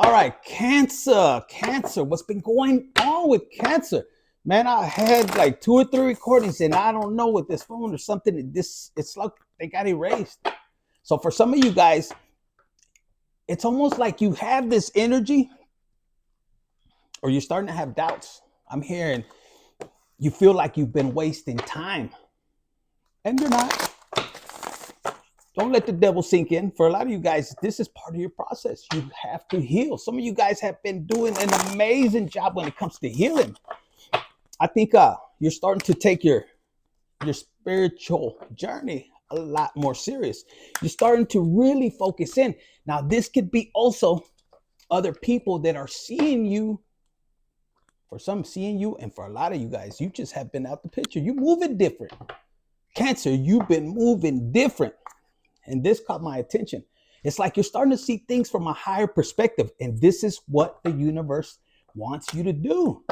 All right, cancer, cancer. What's been going on with cancer? Man, I had like 2 or 3 recordings, and I don't know with this phone or something. It's like they got erased. So for some of you guys, it's almost like you have this energy, or you're starting to have doubts. I'm hearing you feel like you've been wasting time, and you're not. Don't let the devil sink in. For a lot of you guys, this is part of your process. You have to heal. Some of you guys have been doing an amazing job when it comes to healing. I think you're starting to take your spiritual journey a lot more serious. You're starting to really focus in. Now, this could be also other people that are seeing you. For some, seeing you, and for a lot of you guys, you just have been out the picture. You're moving different. Cancer, you've been moving different. And this caught my attention. It's like you're starting to see things from a higher perspective. And this is what the universe wants you to do.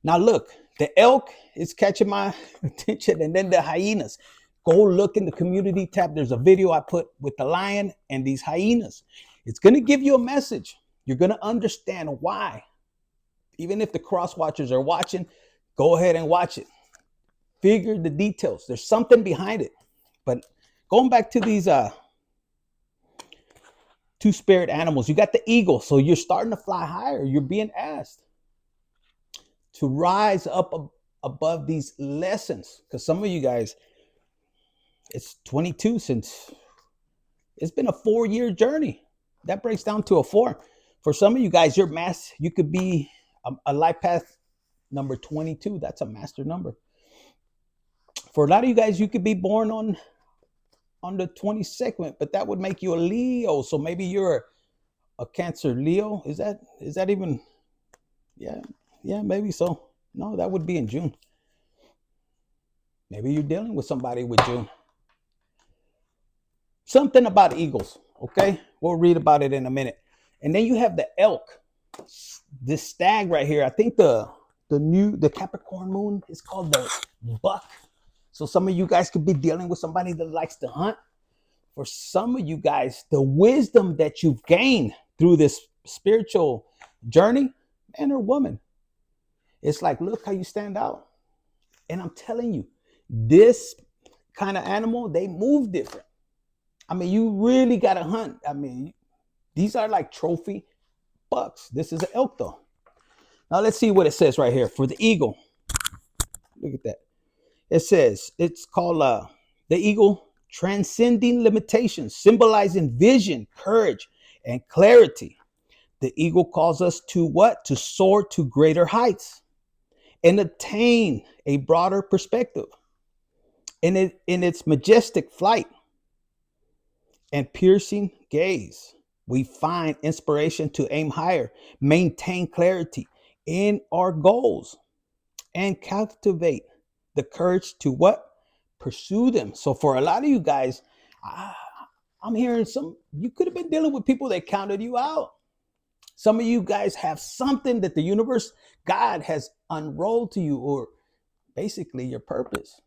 Now, look, the elk is catching my attention, and then the hyenas. Go look in the community tab. There's a video I put with the lion and these hyenas. It's going to give you a message. You're going to understand why. Even if the cross watchers are watching, go ahead and watch it. Figure the details. There's something behind it. But going back to these two spirit animals, you got the eagle. So you're starting to fly higher. You're being asked to rise up above these lessons. Because some of you guys, it's 22 since it's been a 4-year journey. That breaks down to a 4. For some of you guys, you could be a life path number 22. That's a master number. For a lot of you guys, you could be born on the 22nd, but that would make you a Leo. So maybe you're a Cancer Leo. Is that even? Yeah, maybe so. No, that would be in June. Maybe you're dealing with somebody with June. Something about eagles, okay? We'll read about it in a minute. And then you have the elk, this stag right here. I think the Capricorn moon is called the buck. So some of you guys could be dealing with somebody that likes to hunt. For some of you guys, the wisdom that you've gained through this spiritual journey, man or woman, it's like, look how you stand out. And I'm telling you, this kind of animal, they move different. I mean, you really got to hunt. I mean, these are like trophy bucks. This is an elk, though. Now, let's see what it says right here for the eagle. Look at that. It says, it's called the eagle, transcending limitations, symbolizing vision, courage, and clarity. The eagle calls us to what? To soar to greater heights and attain a broader perspective. In its majestic flight and piercing gaze, we find inspiration to aim higher, maintain clarity in our goals, and cultivate the courage to what? Pursue them. So for a lot of you guys, I'm hearing you could have been dealing with people that counted you out. Some of you guys have something that the universe, God has unrolled to you, or basically your purpose.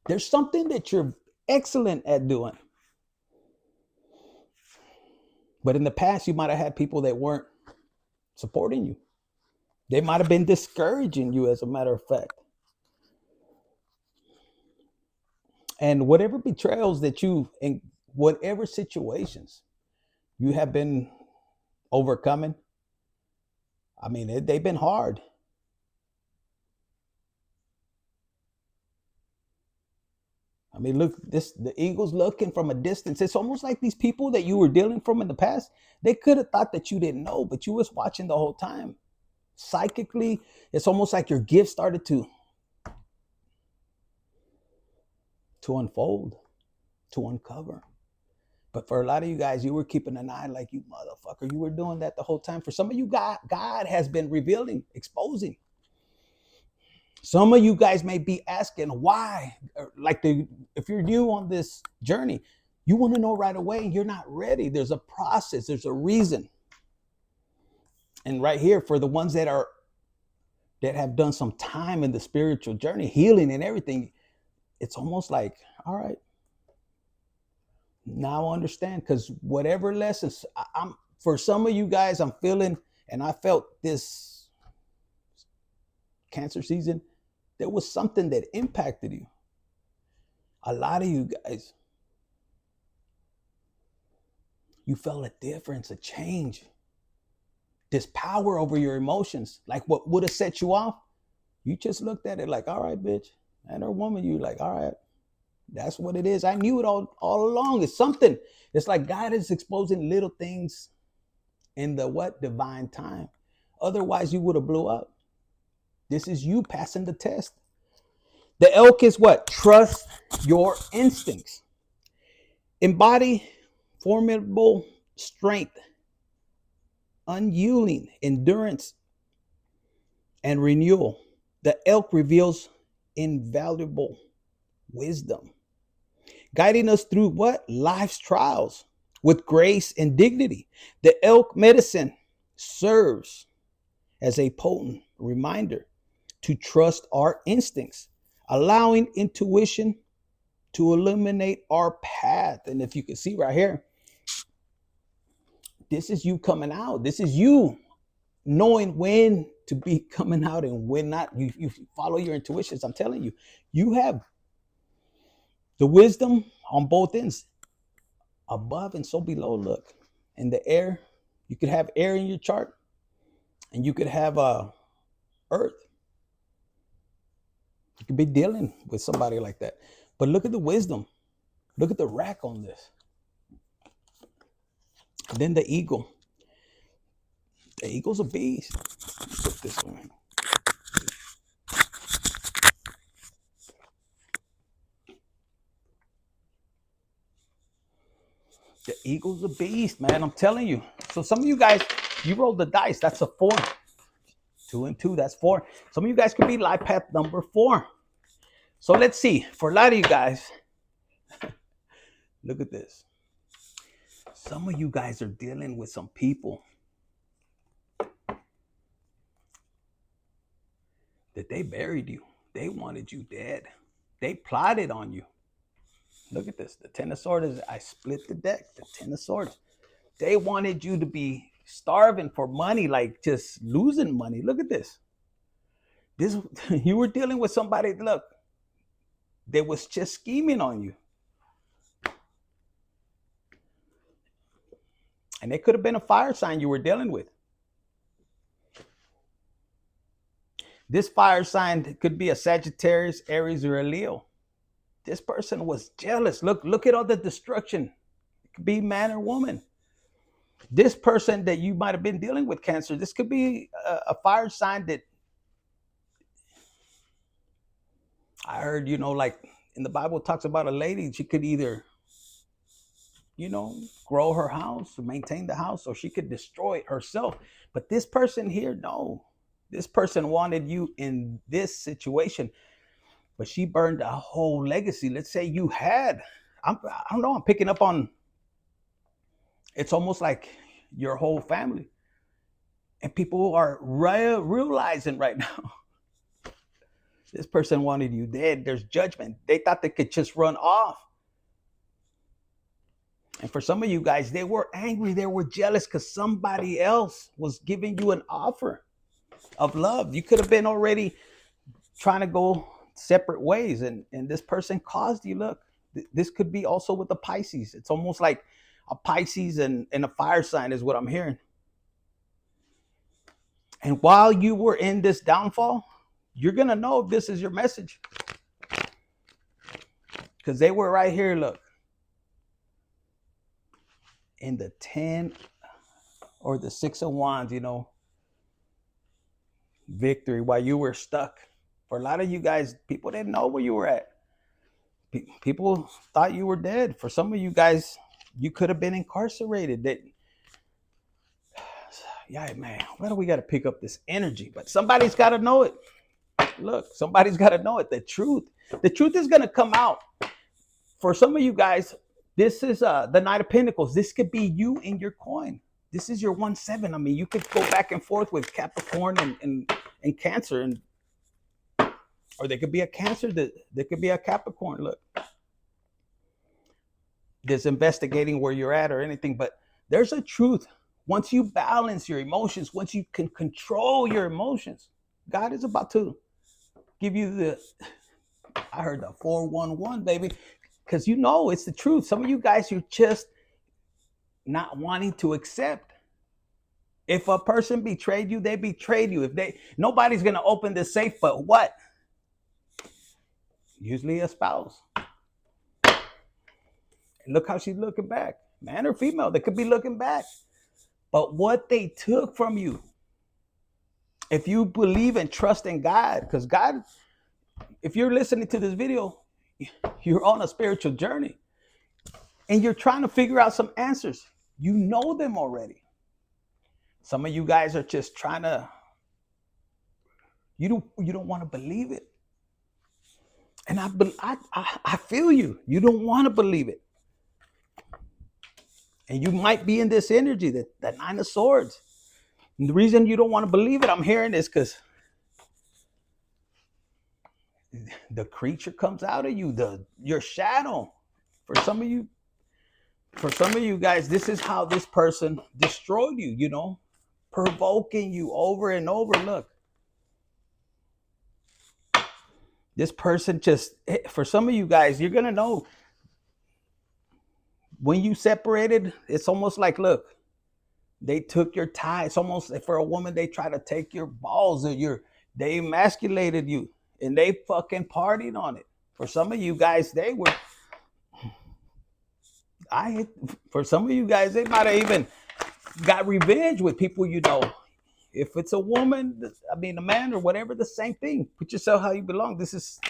There's something that you're excellent at doing. But in the past, you might have had people that weren't supporting you. They might have been discouraging you, as a matter of fact. And whatever betrayals that in whatever situations you have been overcoming, I mean, they've been hard. I mean, look, the eagle's looking from a distance. It's almost like these people that you were dealing from in the past, they could have thought that you didn't know, but you was watching the whole time. Psychically, it's almost like your gift started to unfold, to uncover. But for a lot of you guys, you were keeping an eye like, you motherfucker, you were doing that the whole time. For some of you, God has been revealing, exposing. Some of you guys may be asking why, if you're new on this journey, you want to know right away, you're not ready. There's a process, there's a reason. And right here, for the ones that have done some time in the spiritual journey, healing and everything, it's almost like, all right, now I understand, because whatever lessons, For some of you guys, I'm feeling, and I felt this Cancer season, there was something that impacted you. A lot of you guys, you felt a difference, a change, this power over your emotions. Like what would have set you off, you just looked at it like, all right, bitch. And her woman, you like, all right, that's what it is. I knew it all along. It's something. It's like God is exposing little things in the what? Divine time. Otherwise, you would have blew up. This is you passing the test. The elk is what? Trust your instincts. Embody formidable strength, unyielding endurance, and renewal. The elk reveals invaluable wisdom, guiding us through what? Life's trials with grace and dignity. The elk medicine serves as a potent reminder to trust our instincts, allowing intuition to illuminate our path. And if you can see right here, this is you coming out. This is you knowing when to be coming out and when not. You follow your intuitions. I'm telling you, you have the wisdom on both ends, above and so below. Look, in the air, you could have air in your chart, and you could have earth. You could be dealing with somebody like that. But look at the wisdom. Look at the rack on this. And then the eagle. The eagle's a beast. Put this one. The eagle's a beast, man. I'm telling you. So some of you guys, you roll the dice. That's a 4. 2 and 2, that's 4. Some of you guys could be life path number 4. So let's see. For a lot of you guys, look at this. Some of you guys are dealing with some people that they buried you. They wanted you dead. They plotted on you. Look at this. The 10 of swords. I split the deck. The 10 of swords. They wanted you to be starving for money, like just losing money. Look at this. This you were dealing with somebody, look, they was just scheming on you. And it could have been a fire sign you were dealing with. This fire sign could be a Sagittarius, Aries, or a Leo. This person was jealous. Look at all the destruction. It could be man or woman. This person that you might have been dealing with, Cancer, this could be a fire sign that I heard, like in the Bible, it talks about a lady. She could either, grow her house or maintain the house, or she could destroy it herself. But this person here, no. This person wanted you in this situation, but she burned a whole legacy. Let's say you had, I don't know, I'm picking up on, it's almost like your whole family. And people are realizing right now, this person wanted you dead. There's judgment. They thought they could just run off. And for some of you guys, they were angry. They were jealous because somebody else was giving you an offer of love. You could have been already trying to go separate ways. And this person caused you. Look, this could be also with the Pisces. It's almost like a Pisces and a fire sign is what I'm hearing. And while you were in this downfall, you're going to know if this is your message. Because they were right here, look. In the 10 or the 6 of wands, victory while you were stuck. For a lot of you guys, people didn't know where you were at. People thought you were dead. For some of you guys, you could have been incarcerated. Yeah, man, why do we got to pick up this energy? But somebody's got to know it. Look, somebody's got to know it. The truth is going to come out. For some of you guys, this is the Knight of Pentacles. This could be you in your coin. This is your 1-7. I mean, you could go back and forth with Capricorn and Cancer, or there could be a Cancer. There could be a Capricorn. Look, there's investigating where you're at or anything, but there's a truth Once you balance your emotions, once you can control your emotions, God is about to give you the, I heard the 411, baby, because you know it's the truth. Some of you guys, you're just not wanting to accept. If a person betrayed you, they betrayed you. If they, nobody's gonna open the safe, but what? Usually a spouse. And look how she's looking back, man or female. They could be looking back, but what they took from you. If you believe and trust in God, because God, if you're listening to this video, you're on a spiritual journey, and you're trying to figure out some answers. You know them already. Some of you guys are just trying to, you don't want to believe it. And I feel you. You don't want to believe it. And you might be in this energy, that Nine of Swords. And the reason you don't want to believe it, I'm hearing this because the creature comes out of you, your shadow. For some of you guys, this is how this person destroyed you, you know, provoking you over and over. Look, this person just, for some of you guys, you're going to know when you separated, it's almost like, look, they took your tie. It's almost like for a woman, they try to take your balls, or they emasculated you, and they fucking partied on it. For some of you guys, for some of you guys, they might have even got revenge with people you know. If it's a woman, I mean a man or whatever, the same thing. Put yourself how you belong. This is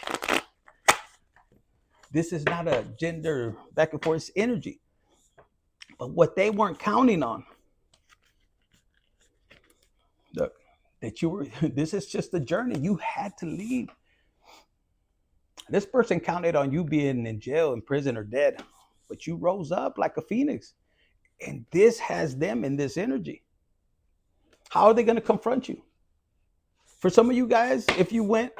not a gender back and forth energy. But what they weren't counting on, look, that you were, this is just a journey. You had to leave. This person counted on you being in jail, in prison, or dead. But you rose up like a phoenix. And this has them in this energy. How are they going to confront you? For some of you guys, if you went,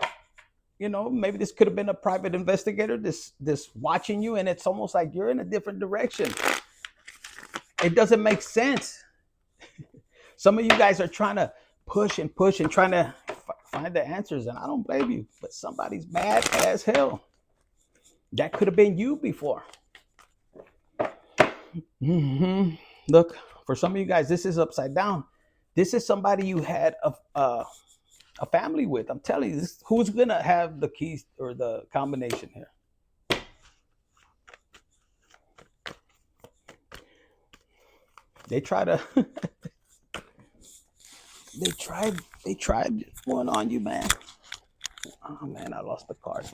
you know, maybe this could have been a private investigator, this watching you, and it's almost like you're in a different direction. It doesn't make sense. Some of you guys are trying to push and trying to find the answers, and I don't blame you, but somebody's mad as hell. That could have been you before. Look, for some of you guys, this is upside down. This is somebody you had a family with. I'm telling you, who's gonna have the keys or the combination here? They try to they tried one on you, man. Oh man, I lost the card.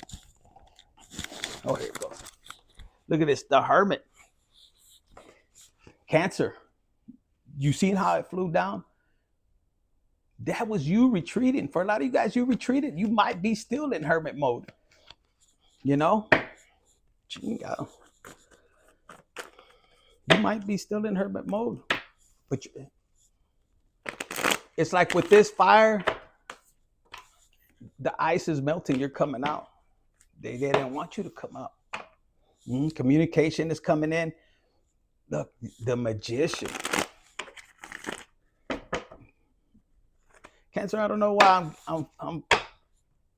Oh, here it goes. Look at this, the Hermit. Cancer. You seen how it flew down? That was you retreating. For a lot of you guys, you retreated. You might be still in hermit mode. You know? You might be still in hermit mode. But it's like with this fire, the ice is melting. You're coming out. They didn't want you to come out. Communication is coming in. Look, the Magician. Cancer, I don't know why I'm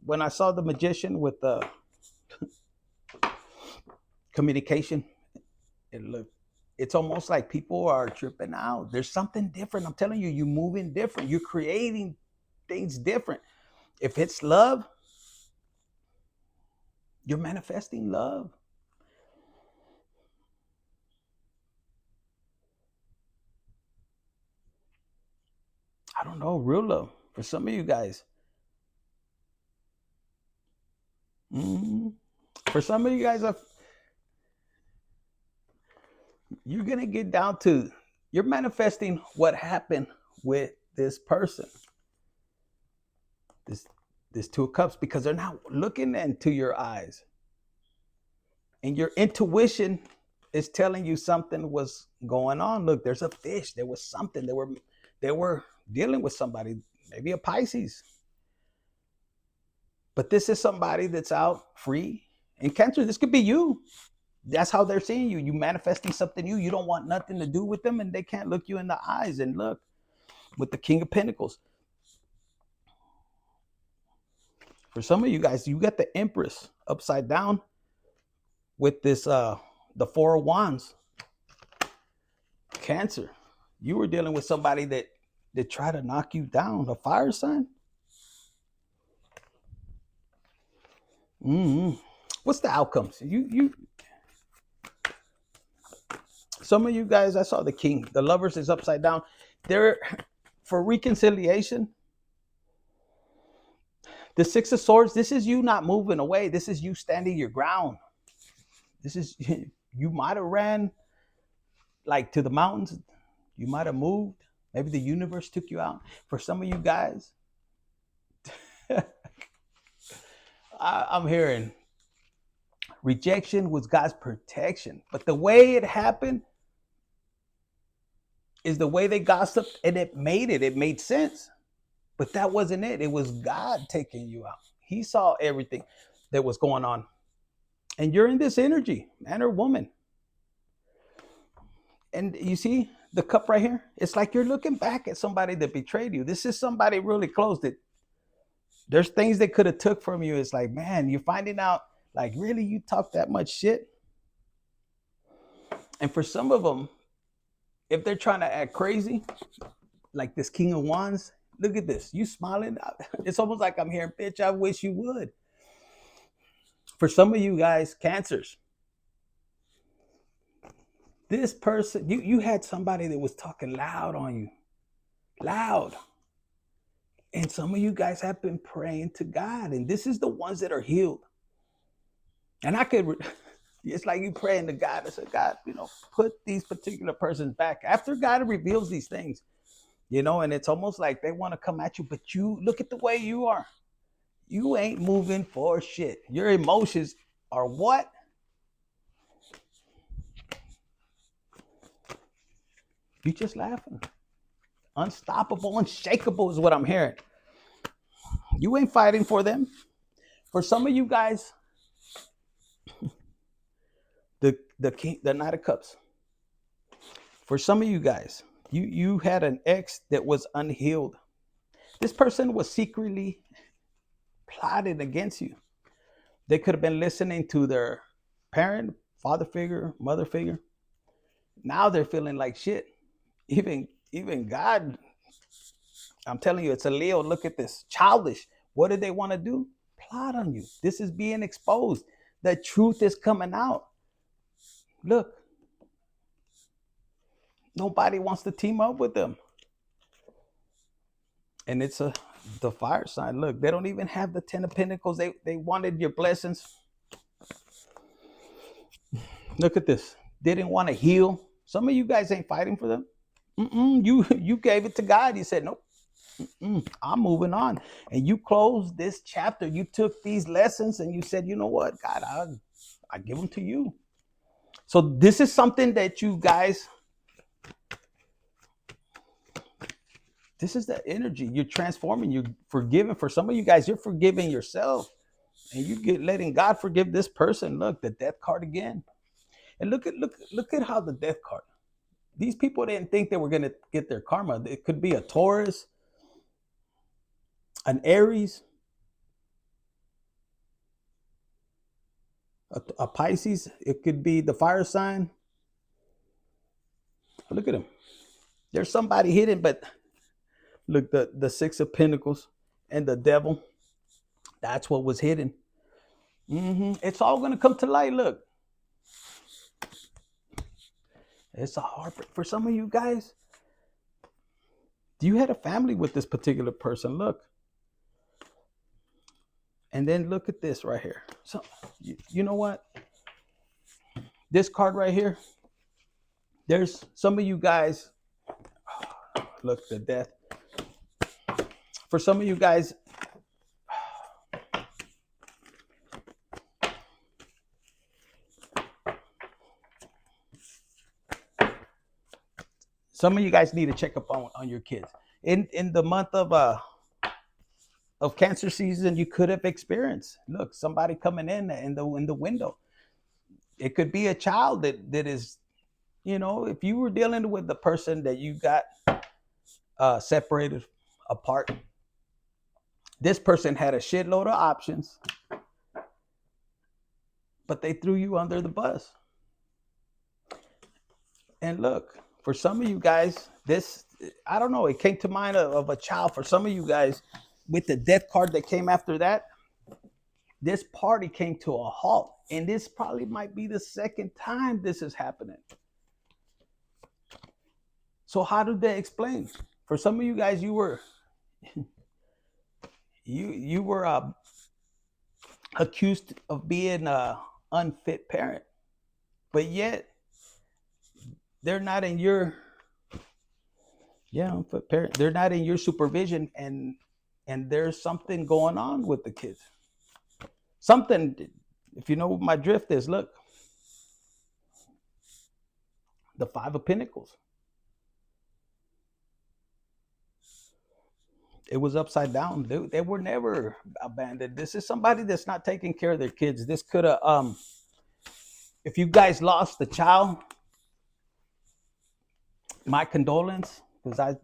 when I saw the Magician with the communication, it's almost like people are tripping out. There's something different. I'm telling you, you're moving different. You're creating things different. If it's love, you're manifesting love. I don't know, real love for some of you guys. For some of you guys, you're going to get down to, you're manifesting what happened with this person. This Two of Cups, because they're not looking into your eyes. And your intuition is telling you something was going on. Look, there's a fish. There was something. They were dealing with somebody, maybe a Pisces. But this is somebody that's out free. And Cancer, this could be you. That's how they're seeing you. You manifesting something new. You don't want nothing to do with them, and they can't look you in the eyes. And look, with the King of Pentacles. For some of you guys, you got the Empress upside down with this the Four of Wands. Cancer. You were dealing with somebody that tried to knock you down. A fire sign. What's the outcomes? You some of you guys, I saw the King. The Lovers is upside down. They're for reconciliation. The Six of Swords, this is you not moving away. This is you standing your ground. This is, you might have ran like to the mountains. You might have moved. Maybe the universe took you out. For some of you guys, I'm hearing rejection was God's protection. But the way it happened is the way they gossiped, and it made sense. But that wasn't it. It was God taking you out. He saw everything that was going on. And you're in this energy, man or woman. And you see the cup right here? It's like you're looking back at somebody that betrayed you. This is somebody really close that there's things they could have took from you. It's like, man, you're finding out, like, really, you talk that much shit? And for some of them, if they're trying to act crazy, like this King of Wands, look at this. You smiling. It's almost like I'm hearing, bitch, I wish you would. For some of you guys, Cancers, this person, you had somebody that was talking loud on you. Loud. And some of you guys have been praying to God. And this is the ones that are healed. And I could, it's like you praying to God and say, God, put these particular persons back. After God reveals these things, and it's almost like they want to come at you, but you look at the way you are. You ain't moving for shit. Your emotions are what? You just laughing. Unstoppable, unshakable is what I'm hearing. You ain't fighting for them. For some of you guys, the King, the Knight of Cups. For some of you guys, you had an ex that was unhealed. This person was secretly plotted against you. They could have been listening to their parent, father figure, mother figure. Now they're feeling like shit. Even God, I'm telling you, it's a Leo. Look at this. Childish. What did they want to do? Plot on you. This is being exposed. The truth is coming out. Look. Nobody wants to team up with them. And it's the fire sign. Look, they don't even have the 10 of Pentacles. They wanted your blessings. Look at this. They didn't want to heal. Some of you guys ain't fighting for them. You gave it to God. You said, nope. I'm moving on. And you closed this chapter. You took these lessons and you said, you know what, God, I give them to you. So this is something that you guys, this is the energy. You're transforming. You're forgiving. For some of you guys, you're forgiving yourself. And you get letting God forgive this person. Look, the Death card again. And look at how the Death card. These people didn't think they were going to get their karma. It could be a Taurus, an Aries, a Pisces. It could be the fire sign. Look at them. There's somebody hidden, but look, the Six of Pentacles and the Devil. That's what was hidden. It's all going to come to light. Look. It's a hard for some of you guys. You had a family with this particular person. Look. And then look at this right here. So, you know what? This card right here. There's some of you guys. Look, the Death. For some of you guys. Some of you guys need to check up on your kids. In the month of Cancer season, you could have experienced. Look, somebody coming in the window. It could be a child that is, if you were dealing with the person that you got separated apart, this person had a shitload of options, but they threw you under the bus. And look, for some of you guys, this, I don't know, it came to mind of a child. For some of you guys, with the death card that came after that, this party came to a halt. And this probably might be the second time this is happening. So how did they explain? For some of you guys, you were accused of being an unfit parent, but yet they're not in your unfit parent. They're not in your supervision, and there's something going on with the kids. Something, if you know what my drift is, look, the Five of Pentacles. It was upside down. They were never abandoned. This is somebody that's not taking care of their kids. This could have, if you guys lost a child, my condolence, because I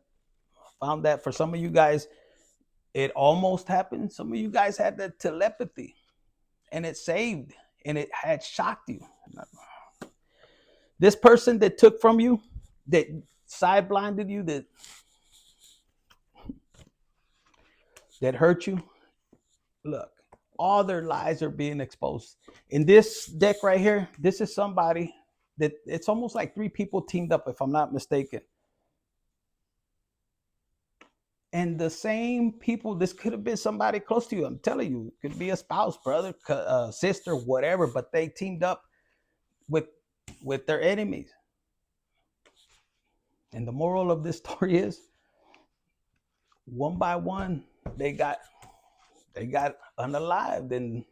found that for some of you guys, it almost happened. Some of you guys had the telepathy, and it saved, and it had shocked you. This person that took from you, that side blinded you, that hurt you, look, all their lies are being exposed. In this deck right here, this is somebody that it's almost like three people teamed up, if I'm not mistaken. And the same people, this could have been somebody close to you. I'm telling you, it could be a spouse, brother, sister, whatever, but they teamed up with their enemies. And the moral of this story is, one by one, they got unalived, and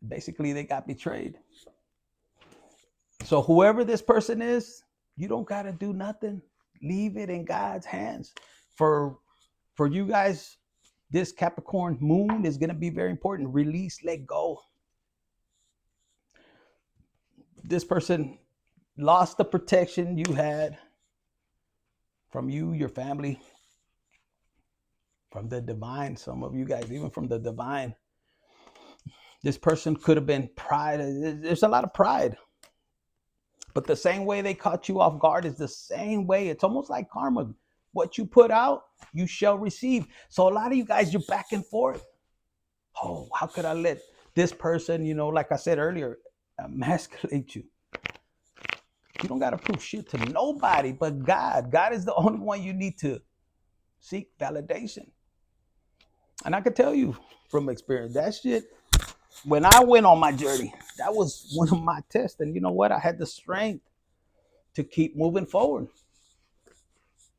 basically they got betrayed. So whoever this person is, you don't got to do nothing. Leave it in God's hands. For you guys, this Capricorn moon is going to be very important. Release, let go. This person lost the protection you had from you, your family, from the divine. Some of you guys, even from the divine. This person could have been pride. There's a lot of pride. But the same way they caught you off guard is the same way. It's almost like karma. What you put out, you shall receive. So a lot of you guys, you're back and forth. Oh, how could I let this person, like I said earlier, emasculate you? You don't got to prove shit to nobody but God. God is the only one you need to seek validation. And I can tell you from experience, that shit, when I went on my journey, that was one of my tests. And you know what? I had the strength to keep moving forward.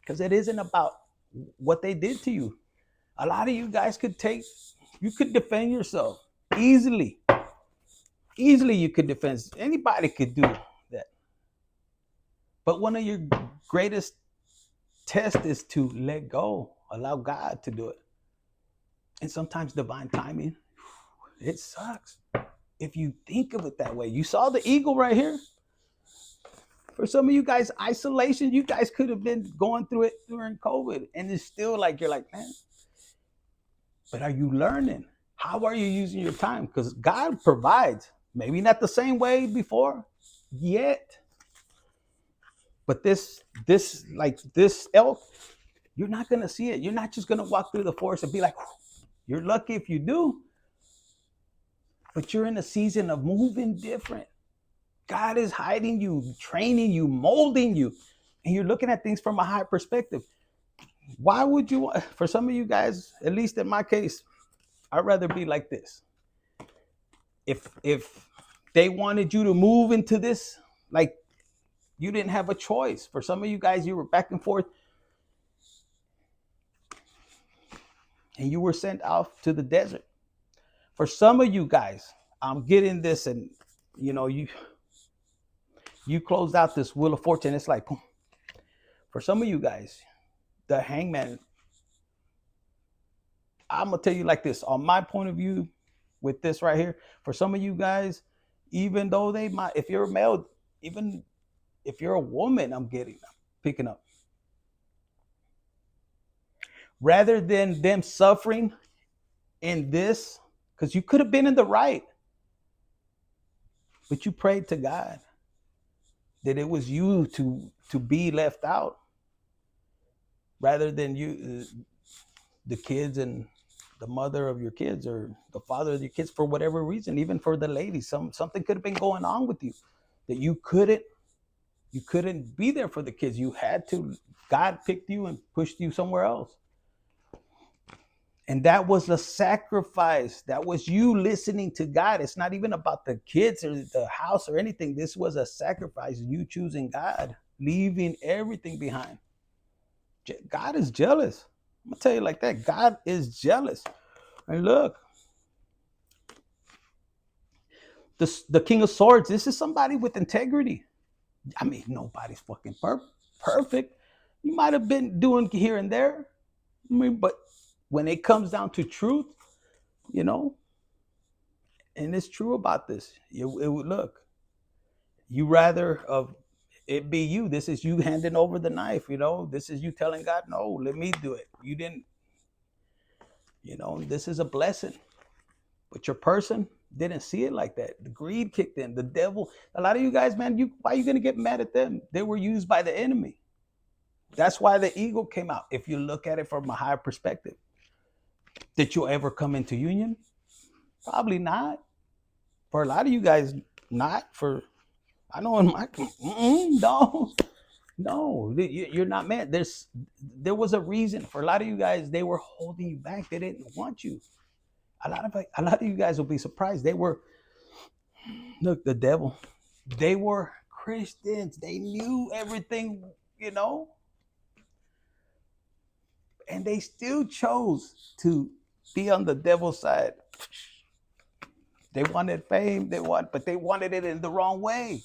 Because it isn't about what they did to you. A lot of you guys you could defend yourself easily. Easily you could defend. Anybody could do that. But one of your greatest tests is to let go. Allow God to do it. And sometimes divine timing, it sucks. If you think of it that way. You saw the eagle right here. For some of you guys, isolation, you guys could have been going through it during COVID. And it's still like, you're like, man, but are you learning? How are you using your time? Because God provides. Maybe not the same way before yet. But this elk, you're not going to see it. You're not just going to walk through the forest and be like, you're lucky if you do. But you're in a season of moving different. God is hiding you, training you, molding you. And you're looking at things from a high perspective. Why would you, for some of you guys, at least in my case, I'd rather be like this. If they wanted you to move into this, like you didn't have a choice. For some of you guys, you were back and forth. And you were sent out to the desert. For some of you guys, I'm getting this, and you closed out this Wheel of Fortune. It's like, boom. For some of you guys, the Hangman, I'm going to tell you like this. On my point of view with this right here, for some of you guys, Even though they might, if you're a male, even if you're a woman, picking up. Rather than them suffering in this, because you could have been in the right, but you prayed to God that it was you to be left out, rather than you, the kids and the mother of your kids or the father of your kids, for whatever reason. Even for the ladies, something could have been going on with you that you couldn't be there for the kids. You had to. God picked you and pushed you somewhere else. And that was a sacrifice. That was you listening to God. It's not even about the kids or the house or anything. This was a sacrifice. You choosing God, leaving everything behind. God is jealous. I'm gonna tell you like that. God is jealous. And look, the King of Swords. This is somebody with integrity. I mean, nobody's fucking perfect. You might have been doing here and there. I mean, but when it comes down to truth, you know, and it's true about this. It would look. You rather of it be you. This is you handing over the knife. This is you telling God, no, let me do it. You didn't. This is a blessing. But your person didn't see it like that. The greed kicked in. The devil. A lot of you guys, man, why are you gonna get mad at them? They were used by the enemy. That's why the ego came out. If you look at it from a higher perspective, did you ever come into union? Probably not. For a lot of you guys, not. For I know in my no, you're not meant. There was a reason for a lot of you guys. They were holding you back. They didn't want you. A lot of you guys will be surprised. They were look the devil. They were Christians. They knew everything, and they still chose to be on the devil's side. They wanted fame. But they wanted it in the wrong way.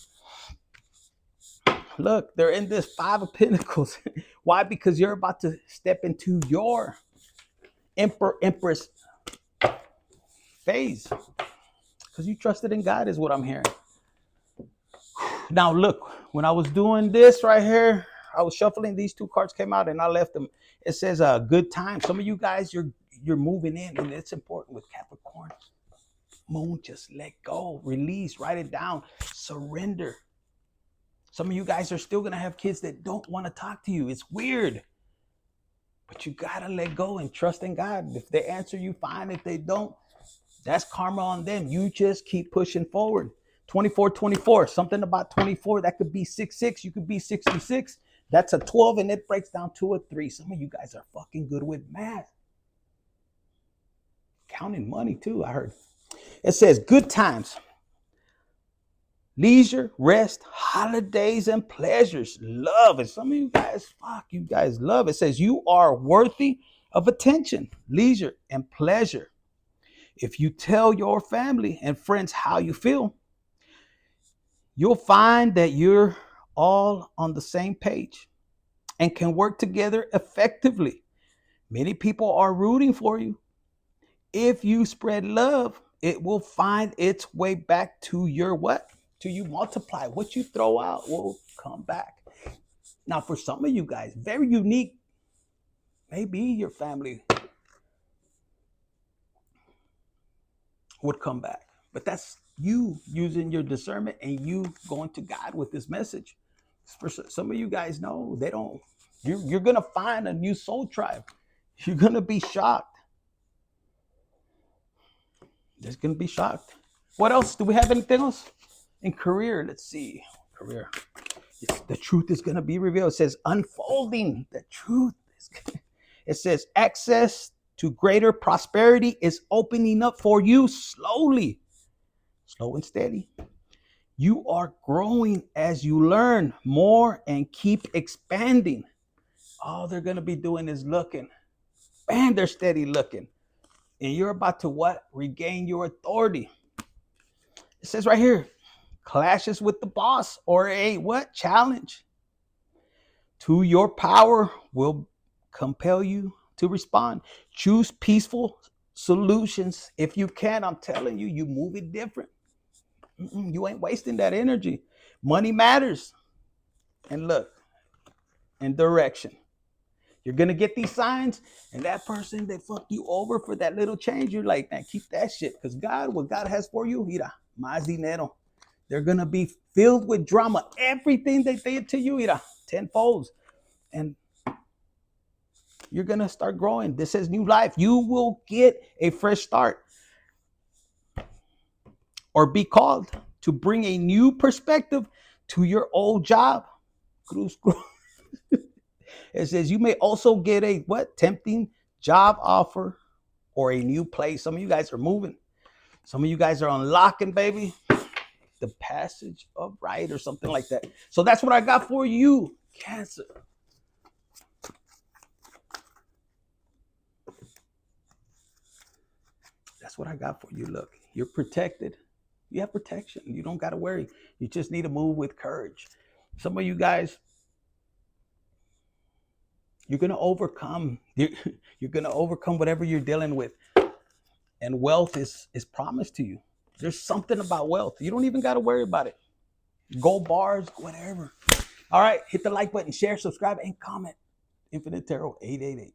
Look, they're in this Five of Pentacles. Why? Because you're about to step into your Empress phase. Because you trusted in God is what I'm hearing. Now, look, when I was doing this right here, I was shuffling. These two cards came out and I left them. It says a good time. Some of you guys, you're moving in, and it's important with Capricorn. Moon, just let go, release, write it down, surrender. Some of you guys are still going to have kids that don't want to talk to you. It's weird. But you got to let go and trust in God. If they answer you, fine. If they don't, that's karma on them. You just keep pushing forward. 24, something about 24. That could be 66. You could be 66. That's a 12, and it breaks down to a 3. Some of you guys are fucking good with math. Counting money, too, I heard. It says good times. Leisure, rest, holidays, and pleasures. Love. And some of you guys love. It says you are worthy of attention, leisure, and pleasure. If you tell your family and friends how you feel, you'll find that you're all on the same page and can work together effectively. Many people are rooting for you. If you spread love, it will find its way back to your what? To you multiply. What you throw out will come back. Now, for some of you guys, very unique, maybe your family would come back. But that's you using your discernment and you going to God with this message. For some of you guys, no, they don't. You're going to find a new soul tribe. You're going to be shocked. Just going to be shocked. What else? Do we have anything else? In career, let's see. Career. The truth is going to be revealed. It says unfolding. The truth. It says access to greater prosperity is opening up for you slowly. Slow and steady. You are growing as you learn more and keep expanding. All they're going to be doing is looking. And they're steady looking. And you're about to what? Regain your authority. It says right here, clashes with the boss or a what? Challenge to your power will compel you to respond. Choose peaceful solutions. If you can, I'm telling you, you move it different. You ain't wasting that energy. Money matters. And look, and direction. You're gonna get these signs, and that person that fucked you over for that little change, you're like, man, keep that shit. Because God, what God has for you, mira, más dinero. They're gonna be filled with drama. Everything they did to you, mira, tenfold. And you're gonna start growing. This is new life. You will get a fresh start. Or be called to bring a new perspective to your old job. Cruz, cruz. It says you may also get a what? Tempting job offer or a new place. Some of you guys are moving. Some of you guys are unlocking, baby, the passage of right or something like that. So that's what I got for you, Cancer. That's what I got for you. Look, you're protected. You have protection. You don't got to worry. You just need to move with courage. Some of you guys, you're going to overcome. You're going to overcome whatever you're dealing with. And wealth is promised to you. There's something about wealth. You don't even got to worry about it. Gold bars, whatever. All right. Hit the like button, share, subscribe, and comment. Infinite Tarot 888.